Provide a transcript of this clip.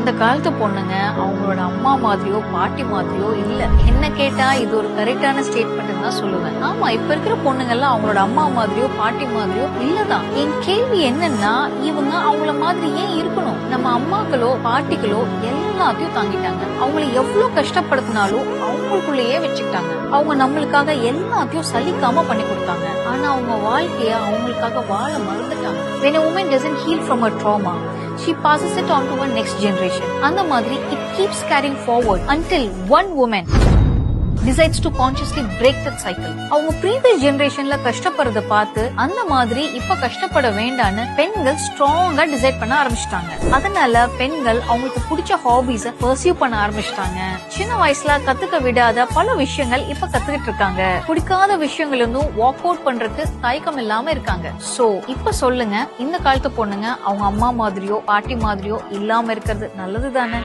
இந்த காலத்து பொண்ணுங்க அவங்களோட அம்மா மாதிரியோ பாட்டி மாதிரியோ இல்ல. என்ன கேட்டா இது ஒரு கரெக்டான ஸ்டேட்மெண்ட் தான் சொல்லுவேன். ஆமா, இப்ப இருக்கிற பொண்ணுங்க எல்லாம் அவங்களோட அம்மா மாதிரியோ பாட்டி மாதிரியோ இல்லதான். என் கேள்வி என்னன்னா, இவங்க அவங்கள மாதிரி ஏன் இருக்கணும்? நம்ம அம்மாக்களோ பாட்டிகளோ எல்லாத்தையும் தாங்கிட்டாங்க. அவங்கள எவ்வளவு கஷ்டப்படுத்தினாலும் அவங்களுக்குள்ளேயே வச்சுக்கிட்டாங்க. அவங்க நம்மளுக்காக எல்லாத்தையும் சலிக்காம பண்ணி கொடுத்தாங்க. ஆனா அவங்க வாழ்க்கைய அவங்களுக்காக வாழ மறந்துட்டாங்க. When a woman doesn't heal from her trauma, she passes it on to her next generation. அந்த மாதிரி it keeps carrying forward until one woman decides to consciously break that cycle. அவங்க previous generationல கஷ்டப்படுறத பார்த்து அந்த மாதிரி இப்ப கஷ்டப்பட வேண்டான்னு பெண்கள் ஸ்ட்ராங்கா டிசைட் பண்ண ஆரம்பிச்சிட்டாங்க. அதனால பெண்கள் அவங்களுக்கு பிடிச்ச ஹாபிஸ பர்சியூ பண்ண ஆரம்பிச்சிட்டாங்க. சின்ன வயசுல கத்துக்க விடாத பல விஷயங்கள் இப்ப கத்துக்கிட்டு இருக்காங்க. பிடிக்காத விஷயங்கள் இருந்தும் வாக் அவுட் பண்றதுக்கு தயக்கம் இல்லாம இருக்காங்க. சோ இப்ப சொல்லுங்க, இந்த காலத்து பொண்ணுங்க அவங்க அம்மா மாதிரியோ பாட்டி மாதிரியோ இல்லாம இருக்கிறது நல்லது தானே?